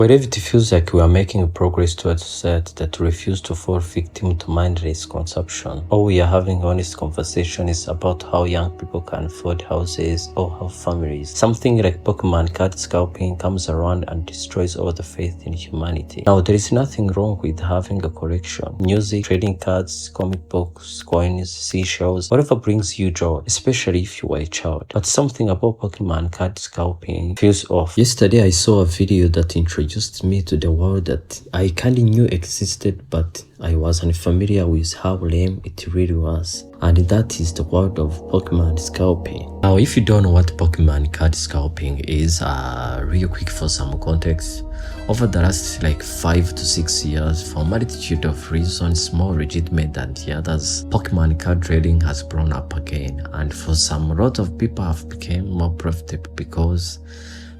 Wherever it feels like we are making progress towards a society that refuses to fall victim to mindless consumption, or we are having honest conversations about how young people can afford houses or have families. Something like Pokemon card scalping comes around and destroys all the faith in humanity. Now, there is nothing wrong with having a collection. Music, trading cards, comic books, coins, seashells, whatever brings you joy, especially if you are a child. But something about Pokemon card scalping feels off. Yesterday, I saw a video that introduced me to the world that I kinda knew existed, but I was unfamiliar with how lame it really was. And that is the world of Pokemon scalping. Now, if you don't know what Pokemon card scalping is, real quick for some context, over the last like 5 to 6 years, for a multitude of reasons more legitimate than the others, Pokemon card trading has blown up again, and for some, a lot of people have become more profitable because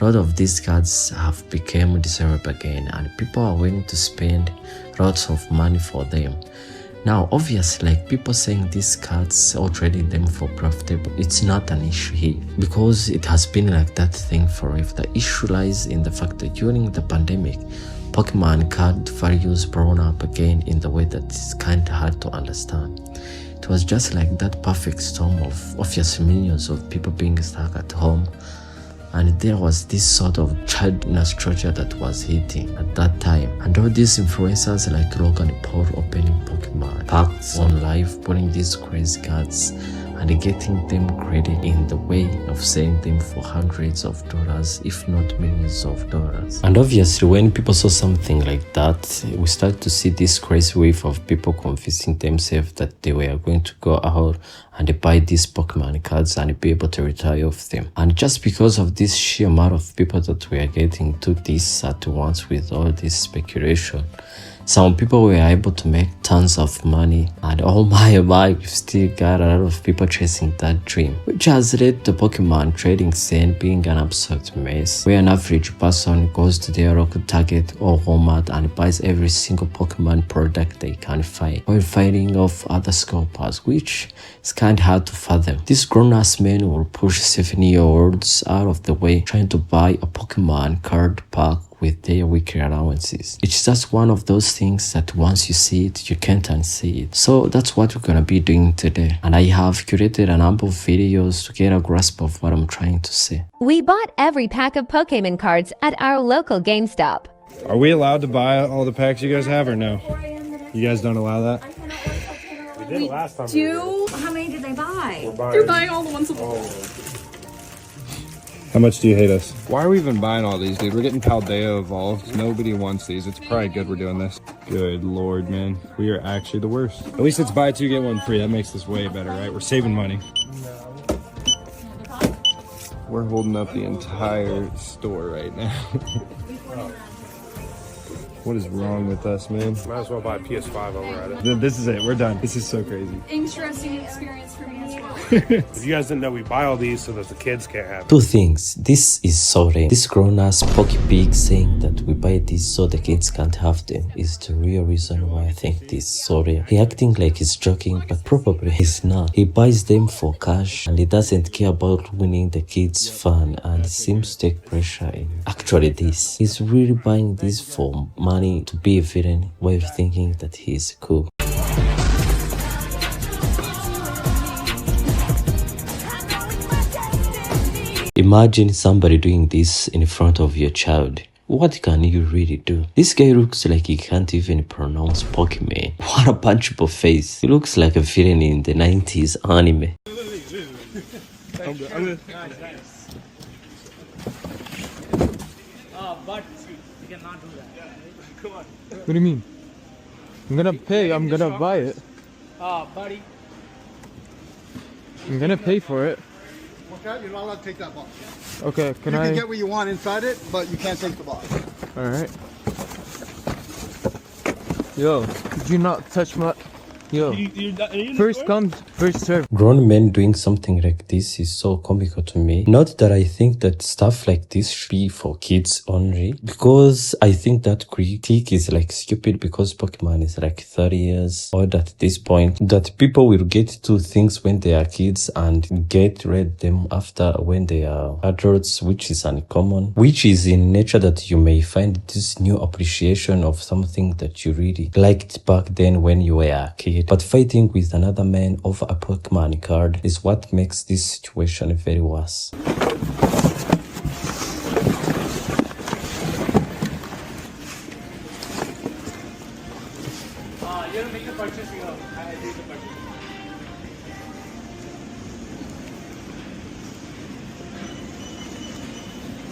a lot of these cards have become desirable again, and people are willing to spend lots of money for them. Now, obviously, like people saying these cards or trading them for profitable, it's not an issue here because it has been like that thing forever. The issue lies in the fact that during the pandemic, Pokemon card values blown up again in the way that is kind of hard to understand. It was just like that perfect storm of obvious millions of people being stuck at home. And there was this sort of child nostalgia that was hitting at that time. And all these influencers like Logan Paul opening Pokemon packs on live, putting these crazy cards and getting them credit in the way of selling them for hundreds of dollars, if not millions of dollars. And obviously, when people saw something like that, we started to see this crazy wave of people convincing themselves that they were going to go out and buy these Pokemon cards and be able to retire off them. And just because of this sheer amount of people that we are getting to this at once with all this speculation, some people were able to make tons of money, and oh my, we've still got a lot of people chasing that dream, which has led the Pokemon trading scene being an absolute mess, where an average person goes to their local Target or Walmart and buys every single Pokemon product they can find, while fighting off other scalpers, which is kind of hard to fathom. These grown-ass men will push 7-year-olds out of the way trying to buy a Pokemon card pack with their weekly allowances. It's just one of those things that once you see it, you can't unsee it. So that's what we're gonna be doing today. And I have curated a number of videos to get a grasp of what I'm trying to say. We bought every pack of Pokémon cards at our local GameStop. Are we allowed to buy all the packs you guys have or no? You guys don't allow that? We did last time. How many did they buy? They're buying all the ones with How much do you hate us? Why are we even buying all these, dude? We're getting Paldea evolved. Nobody wants these. It's probably good we're doing this. Good lord, man. We are actually the worst. At least it's buy two, get one free. That makes this way better, right? We're saving money. We're holding up the entire store right now. What is wrong with us, man? Might as well buy a PS5 over at it. This is it. We're done. This is so crazy. Interesting experience for me as well. If you guys didn't know, we buy all these so that the kids can't have Two things. This is so lame. This grown-ass Pokepig saying that we buy these so the kids can't have them is the real reason why I think this is so lame. He acting like he's joking, but probably he's not. He buys them for cash and he doesn't care about winning the kids' fun, and seems to take pressure in actually this. He's really buying this for money to be a villain while thinking that he's cool. Imagine somebody doing this in front of your child. What can you really do? This guy looks like he can't even pronounce Pokemon. What a punchable face. He looks like a villain in the 90s anime. I'm good. But you cannot do that. Come on. What do you mean? I'm gonna pay. I'm gonna buy it. Buddy. I'm gonna pay for it. Okay, you're not allowed to take that box. Okay, You can get what you want inside it, but you can't take the box. Alright. Yo, did you not touch my... Yo, first come, first serve. Grown men doing something like this is so comical to me. Not that I think that stuff like this should be for kids only, because I think that critique is like stupid because Pokemon is like 30 years old at this point, that people will get to things when they are kids and get read them after when they are adults, which is uncommon, which is in nature that you may find this new appreciation of something that you really liked back then when you were a kid. But fighting with another man over a Pokemon card is what makes this situation very worse. You have to make the purchase here. I did the purchase.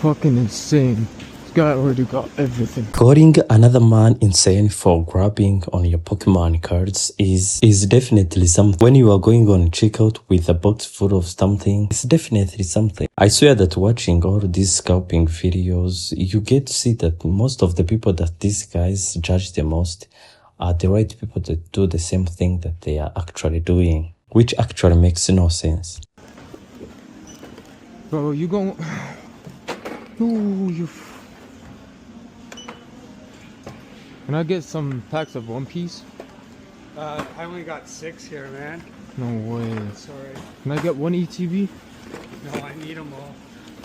Fucking insane. This guy already got everything. Calling another man insane for grabbing on your Pokemon cards is definitely something. When you are going on checkout with a box full of something, it's definitely something. I swear that watching all these scalping videos, you get to see that most of the people that these guys judge the most are the right people that do the same thing that they are actually doing, which actually makes no sense. Bro, you gon' No, you. Can I get some packs of One Piece? I only got 6 here, man. No way. Sorry. Can I get one ETB? No, I need them all.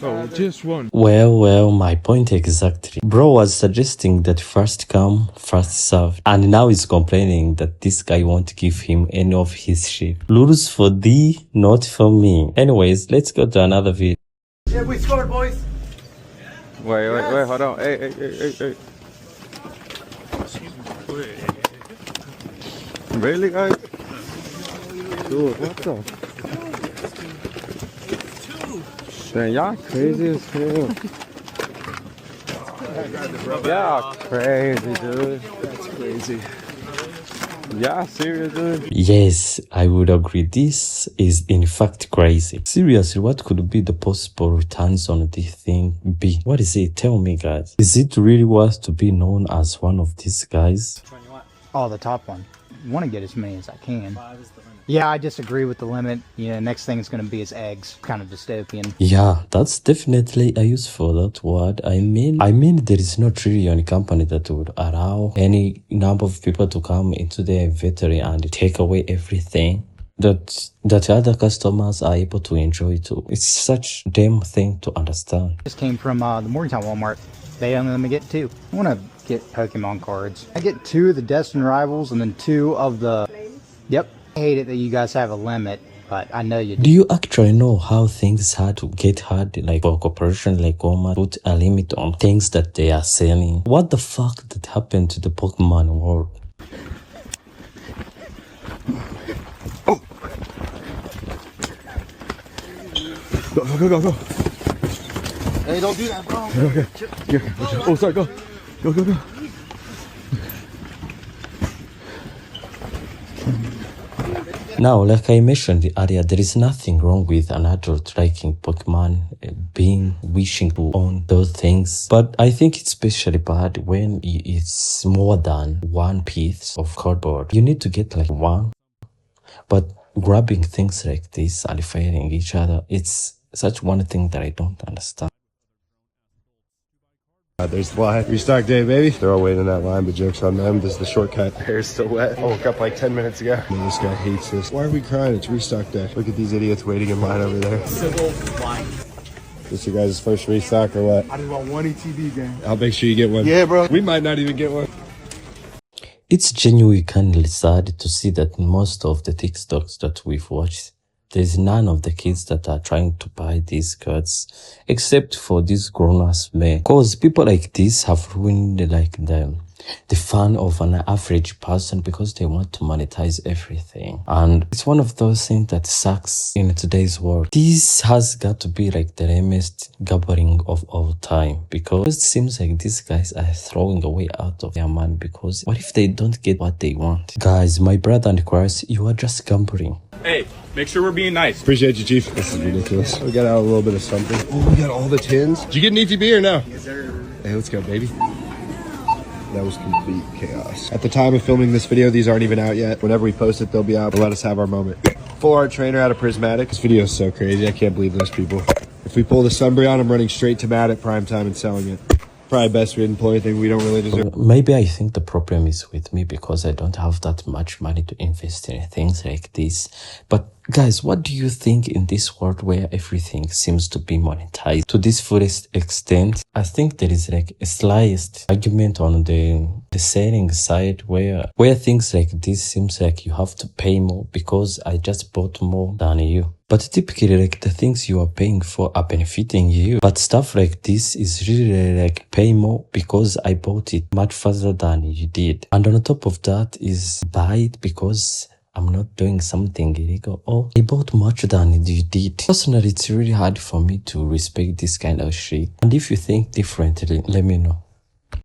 Oh, just one. Well, my point exactly. Bro was suggesting that first come, first served, and now he's complaining that this guy won't give him any of his shit. Rules for thee, not for me. Anyways, let's go to another video. Yeah, we scored, boys. Wait, hold on. Hey. Really, guys? Dude, what the? Dang, y'all crazy as hell. Y'all crazy, dude. That's crazy. Y'all serious, dude? Yes, I would agree. This is in fact crazy. Seriously, what could be the possible returns on this thing be? What is it? Tell me, guys. Is it really worth to be known as one of these guys? Oh, the top one. I want to get as many as I can. Yeah, I disagree with the limit. Yeah, next thing is going to be his eggs. Kind of dystopian. Yeah, that's definitely a use for that word. I mean, there is not really any company that would allow any number of people to come into their inventory and take away everything that other customers are able to enjoy too. It's such a damn thing to understand. This came from the Morgantown Walmart. They only let me get 2. I want to get Pokemon cards. I get 2 of the Destined Rivals and then 2 of the... Yep. I hate it that you guys have a limit, but I know you do. Do you actually know how things had to get hard, like for a corporation like Walmart put a limit on things that they are selling? What the fuck did happen to the Pokemon world? Oh! Go. Hey, don't do that, bro. Okay. Oh, sorry, go. Now, like I mentioned earlier, there is nothing wrong with an adult liking Pokemon, wishing to own those things. But I think it's especially bad when it's more than one piece of cardboard. You need to get like one. But grabbing things like this and fighting each other, it's such one thing that I don't understand. There's the line. Restock day, baby. They're all waiting in that line, but joke's on them. This is the shortcut. Hair's still wet. I woke up like 10 minutes ago. Man, this guy hates this. Why are we crying? It's restock day. Look at these idiots waiting in line over there. Civil line. This your guys' first restock or what? I just want one ETB game. I'll make sure you get one. Yeah, bro. We might not even get one. It's genuinely sad to see that most of the TikToks that we've watched, there's none of the kids that are trying to buy these cards, except for these grown-ass men. Cause people like this have ruined like the fun of an average person because they want to monetize everything. And it's one of those things that sucks in today's world. This has got to be like the lamest gambling of all time, because it seems like these guys are throwing away out of their mind, because what if they don't get what they want? Guys, my brother and Christ, you are just gambling. Hey, make sure we're being nice. Appreciate you, Chief. This is ridiculous. We got out a little bit of something. Oh, we got all the tins. Did you get an ETB or no? Yes, sir. Hey, let's go, baby. That was complete chaos. At the time of filming this video, these aren't even out yet. Whenever we post it, they'll be out. But let us have our moment. Full art trainer out of Prismatic. This video is so crazy. I can't believe those people. If we pull the Sunbreon, I'm running straight to Matt at prime time and selling it. Probably best we didn't pull anything we don't really deserve. Maybe I think the problem is with me because I don't have that much money to invest in things like this. But guys, what do you think in this world where everything seems to be monetized to this fullest extent? I think there is like a sliced argument on the selling side where things like this seems like you have to pay more because I just bought more than you. But typically, like, the things you are paying for are benefiting you. But stuff like this is really like pay more because I bought it much faster than you did. And on top of that is buy it because I'm not doing something illegal. Oh, I bought much than you did. Personally, it's really hard for me to respect this kind of shit. And if you think differently, let me know.